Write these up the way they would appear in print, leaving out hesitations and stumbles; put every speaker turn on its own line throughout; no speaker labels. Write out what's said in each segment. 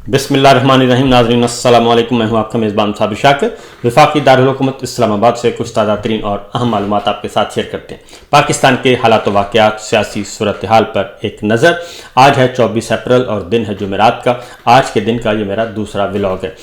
बिस्मिल्लाहिर्रहमानिर्रहीम। नाज़रीन अस्सलाम वालेकुम। मैं हूं आपका मेज़बान साबिर शाकिर। वफाकी दारुल हुकूमत इस्लामाबाद से कुछ ताज़ा तरीन और अहम मालूमात आपके साथ शेयर करते हैं। पाकिस्तान के हालात व वाक़यात, सियासी सूरत हाल पर एक नज़र। आज है 24 अप्रैल और दिन है जुमेरात का। आज के दिन का ये मेरा दूसरा व्लॉग है।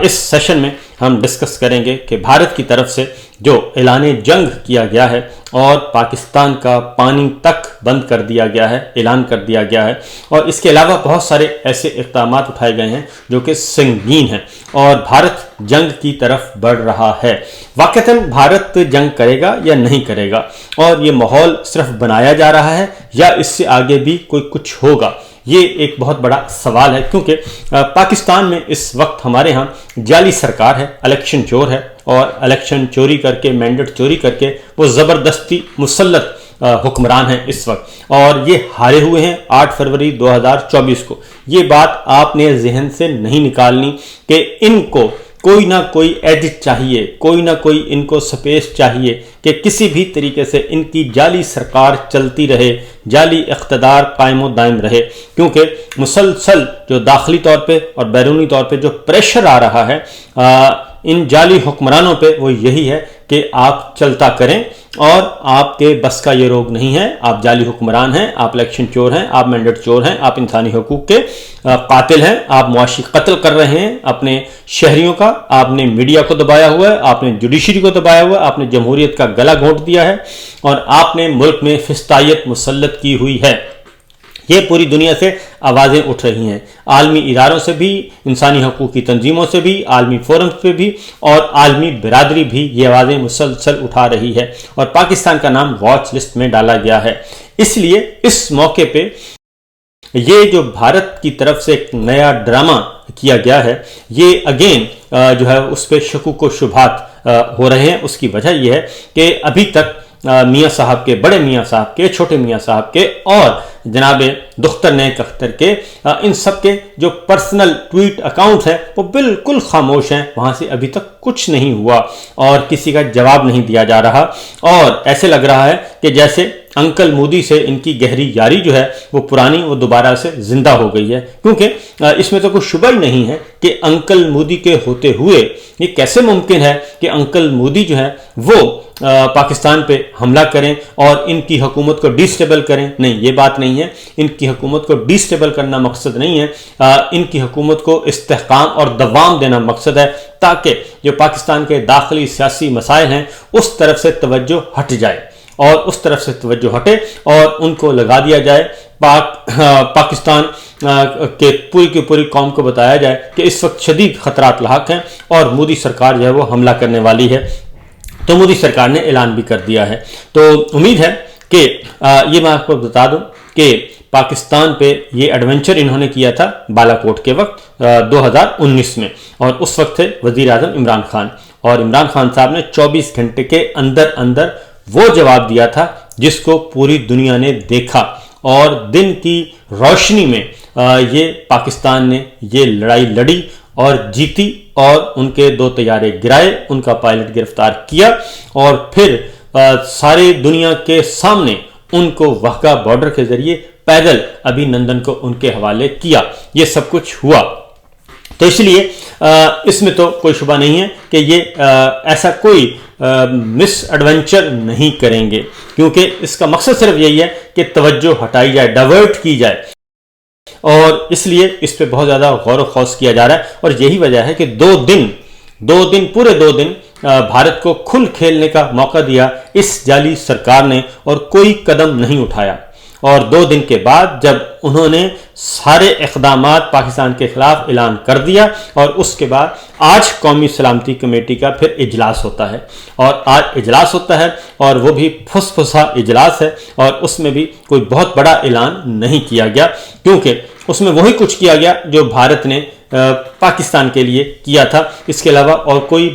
इस सेशन में हम डिस्कस करेंगे कि भारत की तरफ से जो ऐलान जंग किया गया है और पाकिस्तान का पानी तक बंद कर दिया गया है, ऐलान कर दिया गया है, और इसके अलावा बहुत सारे ऐसे इक़दाम उठाए गए हैं जो कि संगीन हैं और भारत जंग की तरफ बढ़ रहा है। वाक़तन भारत जंग करेगा या नहीं करेगा, और ये माहौल सिर्फ बनाया जा रहा है या इससे आगे भी कोई कुछ होगा, ये एक बहुत बड़ा सवाल है। क्योंकि पाकिस्तान में इस वक्त हमारे यहाँ जाली सरकार है, इलेक्शन चोर है, और इलेक्शन चोरी करके, मैंडेट चोरी करके वो ज़बरदस्ती मुसल्लत हुक्मरान हैं इस वक्त, और ये हारे हुए हैं 8 फरवरी 2024 को। ये बात आपने जहन से नहीं निकालनी कि इनको कोई ना कोई एज चाहिए, कोई ना कोई इनको स्पेस चाहिए कि किसी भी तरीके से इनकी जाली सरकार चलती रहे, जाली इक़्तिदार कायम व दायम रहे। क्योंकि मुसलसल जो दाखिली तौर पे और बैरूनी तौर पे जो प्रेशर आ रहा है इन जाली हुक्मरानों पे, वो यही है कि आप चलता करें, और आपके बस का ये रोग नहीं है। आप जाली हुक्मरान हैं, आप इलेक्शन चोर हैं, आप मैंडेट चोर हैं, आप इंसानी हकूक़ के कातिल हैं, आप मुआशी कत्ल कर रहे हैं अपने शहरियों का। आपने मीडिया को दबाया हुआ है, आपने जुडिशरी को दबाया हुआ है, आपने जमहूरियत का गला घोंट दिया है, और आपने मुल्क में फिस्तायत मुसल्लत की हुई है। ये पूरी दुनिया से आवाज़ें उठ रही हैं, आलमी इदारों से भी, इंसानी हकूक़ की तंजीमों से भी, आलमी फोरम्स पे भी, और आलमी बिरादरी भी ये आवाज़ें मुसलसल उठा रही है, और पाकिस्तान का नाम वॉच लिस्ट में डाला गया है। इसलिए इस मौके पे ये जो भारत की तरफ से एक नया ड्रामा किया गया है, ये अगेन जो है उस पर शकूक व शुबहात हो रहे हैं। उसकी वजह यह है कि अभी तक मियाँ साहब के, बड़े मियाँ साहब के, छोटे मियाँ साहब के और जनाब दुख्तर नेक अख्तर के, इन सब के जो पर्सनल ट्वीट अकाउंट हैं वो बिल्कुल खामोश हैं। वहाँ से अभी तक कुछ नहीं हुआ और किसी का जवाब नहीं दिया जा रहा, और ऐसे लग रहा है कि जैसे अंकल मोदी से इनकी गहरी यारी जो है वो पुरानी, वो दोबारा से जिंदा हो गई है। क्योंकि इसमें तो कोई शुबा ही नहीं है कि अंकल मोदी के होते हुए ये कैसे मुमकिन है कि अंकल मोदी जो है वो पाकिस्तान पे हमला करें और इनकी हुकूमत को डिस्टेबल करें। नहीं, ये बात नहीं है। इनकी हुकूमत को डिस्टेबल करना मकसद नहीं है, इनकी हुकूमत को इस्तेहकाम और दवाम देना मकसद है, ताकि जो पाकिस्तान के दाखिली सियासी मसाइल हैं उस तरफ से तवज्जो हट जाए, और उस तरफ से तवज्जो हटे और उनको लगा दिया जाए। पाकिस्तान के पूरी की पूरी कौम को बताया जाए कि इस वक्त शदीद खतरात लाहक हैं और मोदी सरकार जो है वो हमला करने वाली है। तो मोदी सरकार ने ऐलान भी कर दिया है। तो उम्मीद है कि ये मैं आपको बता दूं कि पाकिस्तान पे ये एडवेंचर इन्होंने किया था बालाकोट के वक्त 2019 में, और उस वक्त थे वज़ीर आज़म इमरान खान, और इमरान खान साहब ने 24 घंटे के अंदर अंदर वो जवाब दिया था जिसको पूरी दुनिया ने देखा, और दिन की रोशनी में ये पाकिस्तान ने ये लड़ाई लड़ी और जीती, और उनके 2 तैयारे गिराए, उनका पायलट गिरफ्तार किया, और फिर सारी दुनिया के सामने उनको वाघा बॉर्डर के जरिए पैदल अभिनंदन को उनके हवाले किया। ये सब कुछ हुआ। तो इसलिए इसमें तो कोई शुबा नहीं है कि ये ऐसा कोई मिस एडवेंचर नहीं करेंगे, क्योंकि इसका मकसद सिर्फ यही है कि तवज्जो हटाई जाए, डाइवर्ट की जाए, और इसलिए इस पे बहुत ज़्यादा गौर व खौस किया जा रहा है। और यही वजह है कि पूरे दो दिन भारत को खुल खेलने का मौका दिया इस जाली सरकार ने, और कोई कदम नहीं उठाया। और 2 दिन के बाद जब उन्होंने सारे इक़दामात पाकिस्तान के खिलाफ ऐलान कर दिया, और उसके बाद आज कौमी सलामती कमेटी का फिर इजलास होता है, और आज इजलास होता है और वो भी फुसफुसा इजलास है, और उसमें भी कोई बहुत बड़ा ऐलान नहीं किया गया, क्योंकि उसमें वही कुछ किया गया जो भारत ने पाकिस्तान के लिए किया था। इसके अलावा और कोई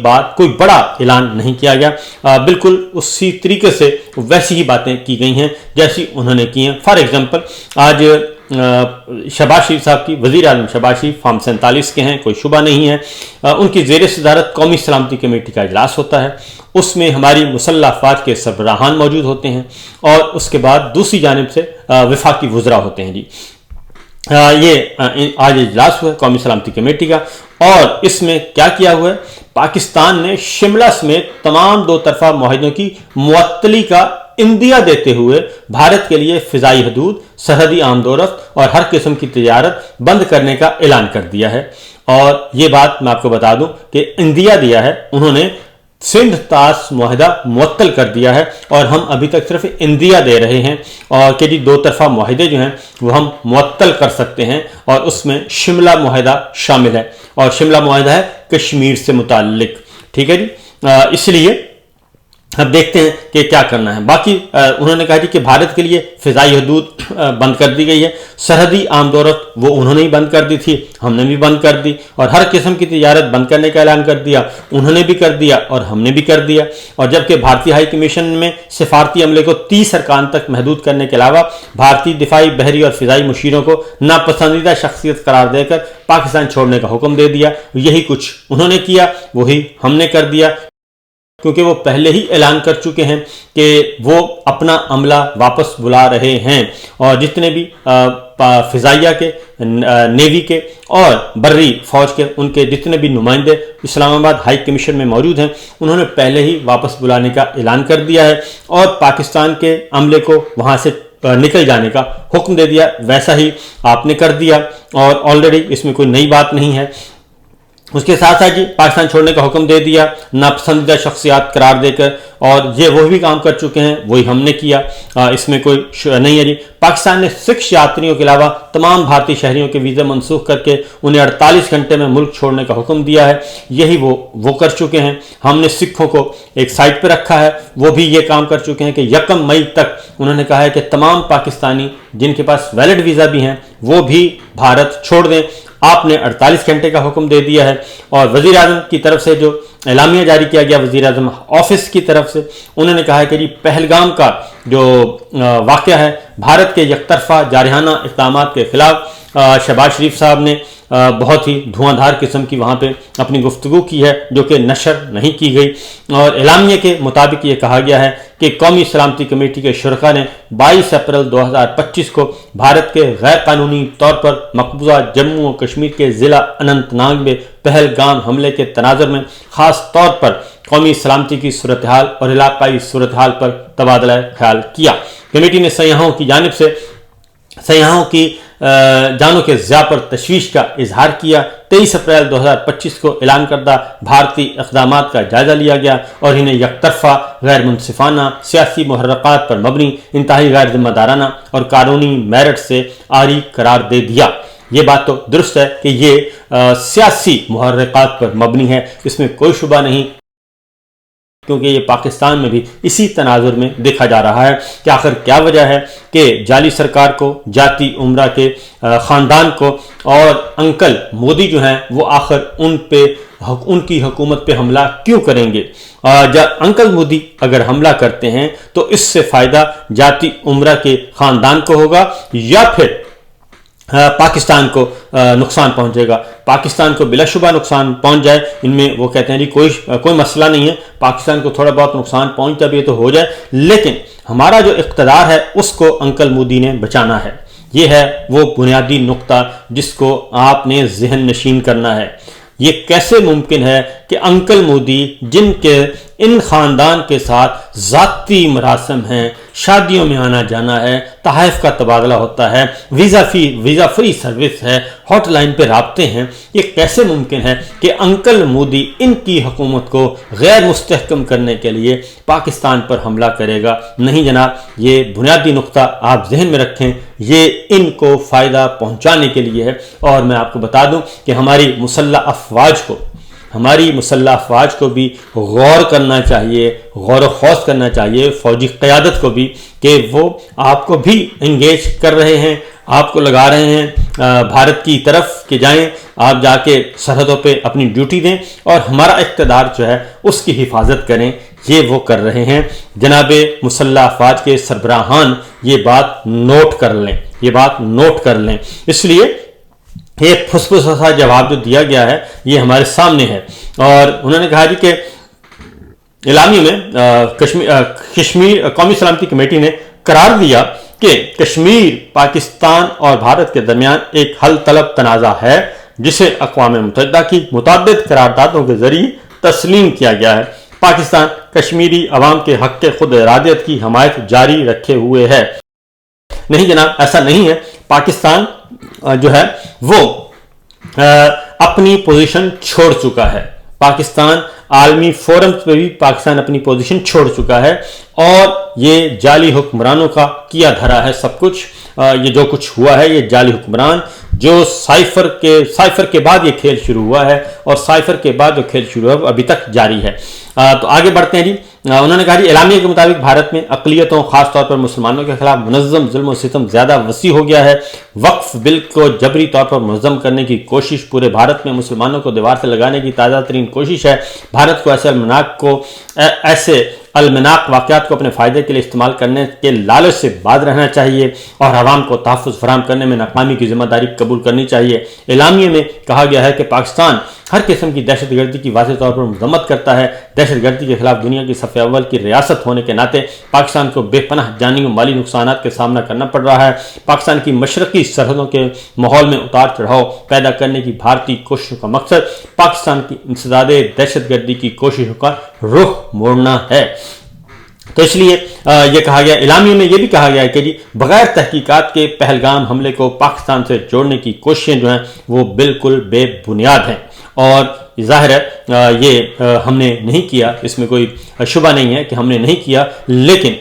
बड़ा ऐलान नहीं किया गया। बिल्कुल उसी तरीके से वैसी ही बातें की गई हैं जैसी उन्होंने की हैं। फॉर एग्जांपल आज शहबाज शरीफ साहब की, वज़ीर आज़म शहबाज शरीफ फॉर्म 47 के हैं, कोई शुबा नहीं है। उनकी ज़ेर सदारत कौमी सलामती कमेटी का इजलास होता है, उसमें हमारी मुसल्लह अफ़वाज के सरबराहान मौजूद होते हैं, और उसके बाद दूसरी जानिब से वफाकी वज़रा होते हैं जी। ये आज इजलास हुआ कौमी सलामती कमेटी का, और इसमें क्या किया हुआ है, पाकिस्तान ने शिमला समेत तमाम दो तरफा मुआहदों की मुअत्तली का इंदिया देते हुए भारत के लिए फिजाई हदूद, सरहदी आमदोरफ्त और हर किस्म की तिजारत बंद करने का ऐलान कर दिया है। और ये बात मैं आपको बता दूं कि इंदिया दिया है उन्होंने, सिंध ताश मुआहदा मुअत्तल कर दिया है और हम अभी तक सिर्फ इंदिया दे रहे हैं, और कि जी दो तरफा मुआहदे जो हैं वो हम मुअत्तल कर सकते हैं, और उसमें शिमला मुआहदा शामिल है, और शिमला मुआहदा है कश्मीर से मुताल्लिक। ठीक है जी, इसलिए अब देखते हैं कि क्या करना है। बाकी उन्होंने कहा जी कि भारत के लिए फिजाई हदूद बंद कर दी गई है, सरहदी आमदोरफ्त वो उन्होंने ही बंद कर दी थी, हमने भी बंद कर दी, और हर किस्म की तिजारत बंद करने का ऐलान कर दिया, उन्होंने भी कर दिया और हमने भी कर दिया। और जबकि भारतीय हाई कमीशन में सिफारती अमले को 30 अरकान तक महदूद करने के अलावा भारतीय दिफाई, बहरी और फिजाई मुशीरों को नापसंदीदा शख्सियत करार देकर पाकिस्तान छोड़ने का हुक्म दे दिया। यही कुछ उन्होंने किया, वही हमने कर दिया, क्योंकि वो पहले ही ऐलान कर चुके हैं कि वो अपना अमला वापस बुला रहे हैं, और जितने भी फिजाइया के, नेवी के और बर्री फौज के उनके जितने भी नुमाइंदे इस्लामाबाद हाई कमीशन में मौजूद हैं, उन्होंने पहले ही वापस बुलाने का ऐलान कर दिया है और पाकिस्तान के अमले को वहाँ से निकल जाने का हुक्म दे दिया। वैसा ही आपने कर दिया, और ऑलरेडी इसमें कोई नई बात नहीं है। उसके साथ साथ जी पाकिस्तान छोड़ने का हुक्म दे दिया नापसंदीदा शख्सियात करार देकर, और ये वो भी काम कर चुके हैं, वही हमने किया, इसमें कोई नहीं है जी। पाकिस्तान ने सिख यात्रियों के अलावा तमाम भारतीय शहरियों के वीज़े मनसूख करके उन्हें 48 घंटे में मुल्क छोड़ने का हुक्म दिया है, यही वो कर चुके हैं। हमने सिखों को एक साइड पर रखा है, वो भी ये काम कर चुके हैं कि 1 मई तक उन्होंने कहा है कि तमाम पाकिस्तानी जिनके पास वैलिड वीज़ा भी हैं वो भी भारत छोड़ दें। आपने 48 घंटे का हुक्म दे दिया है, और वज़ीर आज़म की तरफ से जो एलामिया जारी किया गया वज़ीर आज़म ऑफिस की तरफ से, उन्होंने कहा है कि जी पहलगाम का जो वाक़या है, भारत के यकतरफा जारहाना इक़दामात के खिलाफ शहबाज शरीफ साहब ने बहुत ही धुआंधार किस्म की वहाँ पे अपनी गुफ्तगू की है, जो कि नशर नहीं की गई। और एलामिया के मुताबिक ये कहा गया है कि कौमी सलामती कमेटी के शुरका ने 22 अप्रैल 2025 को भारत के गैर कानूनी तौर पर मकबूजा जम्मू और कश्मीर के ज़िला अनंतनाग में पहलगाम हमले के तनाज़ुर में ख़ास तौर पर कौमी सलामती की सूरत हाल और इलाकाई सूरत हाल पर तबादला ख्याल किया। कमेटी ने सयाहों की जानिब से सयाहों की जानों के ज़िया पर तशवीश का इजहार किया। 23 अप्रैल 2025 को ऐलान करदा भारतीय इक़दामात का जायज़ा लिया गया और इन्हें यकतरफा गैर मुनसिफाना सियासी मुहर्रकात पर मबनी इंतहाई गैर जिम्मेदाराना और कानूनी मेरिट से आरी करार दे दिया। ये बात तो दुरुस्त है कि ये सियासी मुहर्रकात पर मबनी है, इसमें कोई शुबा नहीं, क्योंकि ये पाकिस्तान में भी इसी तनाजुर में देखा जा रहा है कि आखिर क्या वजह है कि जाली सरकार को, जाती उमरा के ख़ानदान को और अंकल मोदी जो हैं वो आखिर उनकी हुकूमत पे हमला क्यों करेंगे। अंकल मोदी अगर हमला करते हैं तो इससे फ़ायदा जाती उमरा के ख़ानदान को होगा या फिर पाकिस्तान को नुकसान पहुंचेगा। पाकिस्तान को बिलाशुबा नुकसान पहुंच जाए, इनमें वो कहते हैं जी कोई मसला नहीं है, पाकिस्तान को थोड़ा बहुत नुकसान पहुंचता भी है तो हो जाए, लेकिन हमारा जो इक़्तिदार है उसको अंकल मोदी ने बचाना है। ये है वो बुनियादी नुक्ता जिसको आपने जहन नशीन करना है। ये कैसे मुमकिन है कि अंकल मोदी जिनके इन ख़ानदान के साथ ज़ाती मरासम हैं, शादियों में आना जाना है, तहाइफ का तबादला होता है, वीज़ा फ्री सर्विस है, हॉटलाइन पे राब्ते हैं, ये कैसे मुमकिन है कि अंकल मोदी इनकी हुकूमत को गैर मुस्तहकम करने के लिए पाकिस्तान पर हमला करेगा। नहीं जनाब, ये बुनियादी नुक्ता आप जहन में रखें, ये इनको फ़ायदा पहुँचाने के लिए है। और मैं आपको बता दूँ कि हमारी मुसल्लह अफवाज को भी गौर करना चाहिए, गौर व खौस करना चाहिए, फ़ौजी क़यादत को भी, कि वो आपको भी इंगेज कर रहे हैं, आपको लगा रहे हैं भारत की तरफ कि जाएं, आप जाके सरहदों पे अपनी ड्यूटी दें और हमारा इक़्तिदार जो है उसकी हिफाजत करें। ये वो कर रहे हैं। जनाबे मुसल्लह अफवाज के सरबराहान ये बात नोट कर लें, इसलिए एक फुसफुस सा जवाब जो दिया गया है ये हमारे सामने है। और उन्होंने कहा जी कि इलामी में कश्मीर कौमी सलामती कमेटी ने करार दिया کہ کشمیر پاکستان اور بھارت کے درمیان ایک حل طلب تنازع ہے جسے اقوام متحدہ کی متعدد قراردادوں کے ذریعے تسلیم کیا گیا ہے۔ پاکستان کشمیری عوام کے حق کے خود ارادیت کی حمایت جاری رکھے ہوئے ہے۔ نہیں جناب، ایسا نہیں ہے۔ پاکستان جو ہے وہ اپنی پوزیشن چھوڑ چکا ہے۔ پاکستان عالمی فورم پہ بھی پاکستان اپنی پوزیشن چھوڑ چکا ہے، اور یہ جعلی حکمرانوں کا کیا دھرا ہے سب کچھ۔ یہ جو کچھ ہوا ہے، یہ جعلی حکمران جو سائفر کے بعد یہ کھیل شروع ہوا ہے، اور سائفر کے بعد جو کھیل شروع ہوا ہے وہ ابھی تک جاری ہے۔ تو آگے بڑھتے ہیں جی۔ انہوں نے کہا جی اعلامیہ کے مطابق بھارت میں اقلیتوں خاص طور پر مسلمانوں کے خلاف منظم ظلم و ستم زیادہ وسیع ہو گیا ہے۔ وقف بل کو جبری طور پر منظم کرنے کی کوشش پورے بھارت میں مسلمانوں کو دیوار سے لگانے کی تازہ ترین کوشش ہے۔ بھارت کو ایسے المناک واقعات کو اپنے فائدے کے لیے استعمال کرنے کے لالچ سے باز رہنا چاہیے، اور عوام کو تحفظ فراہم کرنے میں ناکامی کی ذمہ داری قبول کرنی چاہیے۔ اعلامیے میں کہا گیا ہے کہ پاکستان ہر قسم کی دہشت گردی کی واضح طور پر مذمت کرتا ہے۔ دہشت گردی کے خلاف دنیا کی صف اول کی ریاست ہونے کے ناطے پاکستان کو بے پناہ جانی و مالی نقصانات کا سامنا کرنا پڑ رہا ہے۔ پاکستان کی مشرقی سرحدوں کے ماحول میں اتار چڑھاؤ پیدا کرنے کی بھارتی کوششوں کا مقصد پاکستان کی انسداد دہشت گردی کی کوششوں کا رخ موڑنا ہے۔ تو اس لیے یہ کہا گیا، اعلامیے میں یہ بھی کہا گیا ہے کہ جی بغیر تحقیقات کے پہلگام حملے کو پاکستان سے جوڑنے کی کوششیں جو ہیں وہ بالکل بے بنیاد ہیں، اور ظاہر ہے یہ ہم نے نہیں کیا، اس میں کوئی شبہ نہیں ہے کہ ہم نے نہیں کیا، لیکن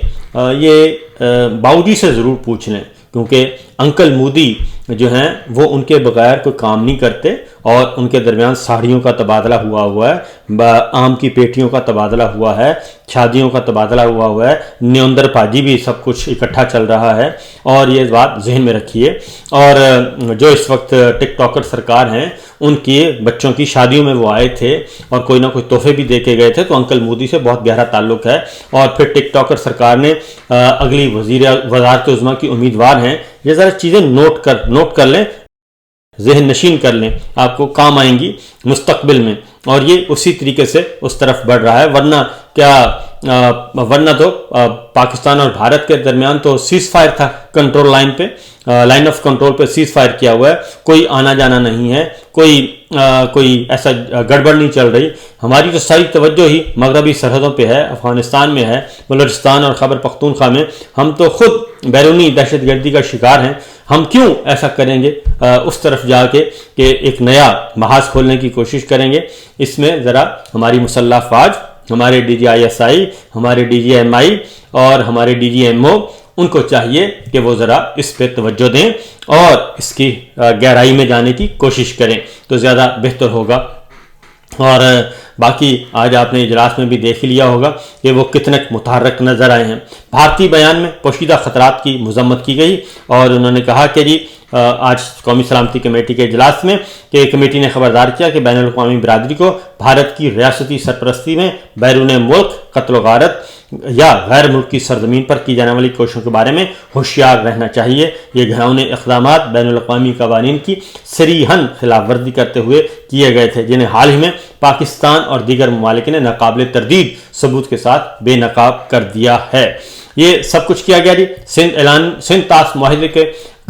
یہ باؤدی سے ضرور پوچھ لیں، کیونکہ انکل مودی جو ہیں وہ ان کے بغیر کوئی کام نہیں کرتے، اور ان کے درمیان ساڑیوں کا تبادلہ ہوا ہے، آم کی پیٹیوں کا تبادلہ ہوا ہے، شادیوں کا تبادلہ ہوا ہے، نیوندر پاجی بھی سب کچھ اکٹھا چل رہا ہے، اور یہ بات ذہن میں رکھیے۔ اور جو اس وقت ٹک ٹاکر سرکار ہیں، ان کے بچوں کی شادیوں میں وہ آئے تھے اور کوئی نہ کوئی تحفے بھی دے کے گئے تھے، تو انکل مودی سے بہت گہرا تعلق ہے، اور پھر ٹک ٹاکر سرکار نے اگلی وزارت عظمیٰ کی امیدوار ہیں۔ یہ ذرا چیزیں نوٹ کر لیں، ذہن نشین کر لیں، آپ کو کام آئیں گی مستقبل میں، اور یہ اسی طریقے سے اس طرف بڑھ رہا ہے۔ ورنہ تو پاکستان اور بھارت کے درمیان تو سیز فائر تھا، کنٹرول لائن پہ، لائن آف کنٹرول پہ سیز فائر کیا ہوا ہے، کوئی آنا جانا نہیں ہے، کوئی ایسا گڑبڑ نہیں چل رہی۔ ہماری تو ساری توجہ ہی مغربی سرحدوں پہ ہے، افغانستان میں ہے، بلوچستان اور خیبر پختونخوا میں۔ ہم تو خود بیرونی دہشت گردی کا شکار ہیں، ہم کیوں ایسا کریں گے اس طرف جا کے کہ ایک نیا محاذ کھولنے کی کوشش کریں گے؟ اس میں ذرا ہماری مسلح افواج، ہمارے D G I S I, ہمارے ڈی جی ایم آئی اور ہمارے ڈی جی ایم او، ان کو چاہیے کہ وہ ذرا اس پہ توجہ دیں اور اس کی گہرائی میں جانے کی کوشش کریں تو زیادہ بہتر ہوگا۔ اور باقی آج آپ نے اجلاس میں بھی دیکھ لیا ہوگا کہ وہ کتنے متحرک نظر آئے ہیں۔ بھارتی بیان میں پوشیدہ خطرات کی مذمت کی گئی، اور انہوں نے کہا کہ جی آج قومی سلامتی کمیٹی کے اجلاس میں کہ کمیٹی نے خبردار کیا کہ بین الاقوامی برادری کو بھارت کی ریاستی سرپرستی میں بیرون ملک قتل و غارت یا غیر ملکی سرزمین پر کی جانے والی کوششوں کے بارے میں ہوشیار رہنا چاہیے۔ یہ گھناؤنے اقدامات بین الاقوامی قوانین کی صریحاً خلاف ورزی کرتے ہوئے کیے گئے تھے، جنہیں حال ہی میں پاکستان اور دیگر ممالک نے ناقابل تردید ثبوت کے ساتھ بے نقاب کر دیا ہے۔ یہ سب کچھ کیا گیا جی۔ سندھ طاس معاہدے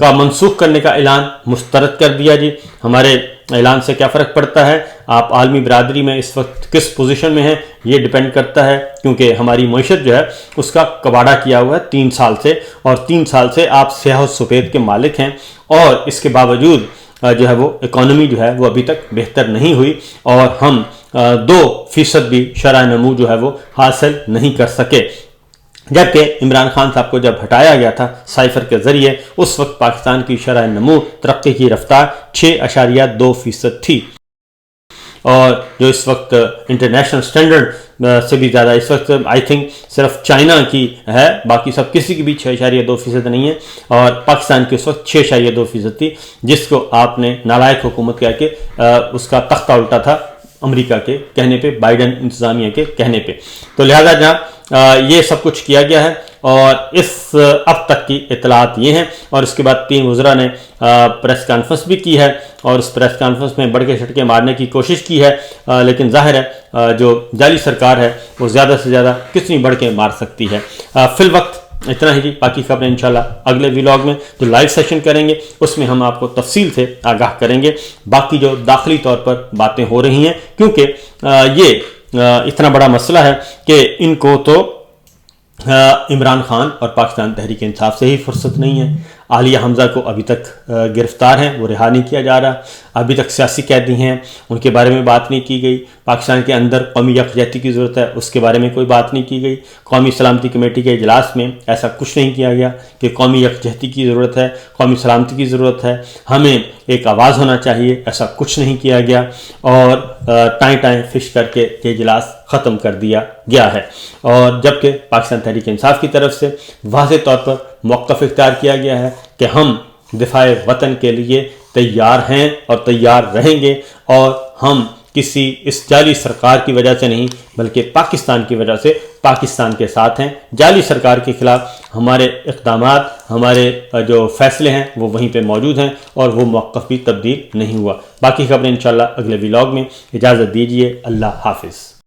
کا منسوخ کرنے کا اعلان مسترد کر دیا جی۔ ہمارے اعلان سے کیا فرق پڑتا ہے؟ آپ عالمی برادری میں اس وقت کس پوزیشن میں ہیں یہ ڈیپینڈ کرتا ہے، کیونکہ ہماری معیشت جو ہے اس کا کباڑہ کیا ہوا ہے 3 سال سے، اور 3 سال سے آپ سیاہ و سفید کے مالک ہیں، اور اس کے باوجود جو ہے وہ اکانومی جو ہے وہ ابھی تک بہتر نہیں ہوئی، اور ہم 2% بھی شرح نمو جو ہے وہ حاصل نہیں کر سکے۔ جبکہ عمران خان صاحب کو جب ہٹایا گیا تھا سائفر کے ذریعے، اس وقت پاکستان کی شرح نمو ترقی کی رفتار 6.2% تھی، اور جو اس وقت انٹرنیشنل سٹینڈرڈ سے بھی زیادہ اس وقت آئی تھنک صرف چائنا کی ہے، باقی سب کسی کی بھی 6.2% نہیں ہے، اور پاکستان کی اس وقت 6.2% تھی، جس کو آپ نے نالائق حکومت کہہ کے اس کا تختہ الٹا تھا امریکہ کے کہنے پہ، بائیڈن انتظامیہ کے کہنے پہ۔ تو لہذا جناب یہ سب کچھ کیا گیا ہے، اور اب تک کی اطلاعات یہ ہیں، اور اس کے بعد 3 وزراء نے پریس کانفرنس بھی کی ہے، اور اس پریس کانفرنس میں بڑھ کے چھٹکے مارنے کی کوشش کی ہے، لیکن ظاہر ہے جو جعلی سرکار ہے وہ زیادہ سے زیادہ کتنی بڑھ کے مار سکتی ہے۔ فی الوقت इतना ही जी, बाकी खबरें इंशाल्लाह अगले व्लॉग में जो लाइव सेशन करेंगे उसमें हम आपको तफसील से आगाह करेंगे। बाकी जो दाखिली तौर पर बातें हो रही हैं, क्योंकि ये इतना बड़ा मसला है कि इनको तो इमरान खान और पाकिस्तान तहरीक इंसाफ से ही फुर्सत नहीं है। आलिया हमज़ा को अभी तक गिरफ़्तार हैं, वो रिहा नहीं किया जा रहा। अभी तक सियासी कैदी हैं, उनके बारे में बात नहीं की गई। पाकिस्तान के अंदर कौमी यकजहती की ज़रूरत है, उसके बारे में कोई बात नहीं की गई। कौमी सलामती कमेटी के इजलास में ऐसा कुछ नहीं किया गया कि कौमी यकजहती की ज़रूरत है, कौमी सलामती की ज़रूरत है, हमें एक आवाज़ होना चाहिए, ऐसा कुछ नहीं किया गया। और टाइम टाइम फिश करके ये इजलास ख़त्म कर दिया गया है। और जबकि पाकिस्तान तहरीक इंसाफ की तरफ से वाज़ेह तौर पर मौक़िफ़ इख्तियार किया गया है कि हम दिफ़ाए वतन के लिए तैयार हैं और तैयार रहेंगे, और हम किसी इस जाली सरकार की वजह से नहीं बल्कि पाकिस्तान की वजह से पाकिस्तान के साथ हैं। जाली सरकार के ख़िलाफ़ हमारे इक़दामात, हमारे जो फ़ैसले हैं वो वहीं पे मौजूद हैं और वो मौक़िफ़ भी तब्दील नहीं हुआ। बाकी खबरें इंशाल्लाह अगले व्लॉग में। इजाज़त दीजिए, अल्लाह हाफ़िज़।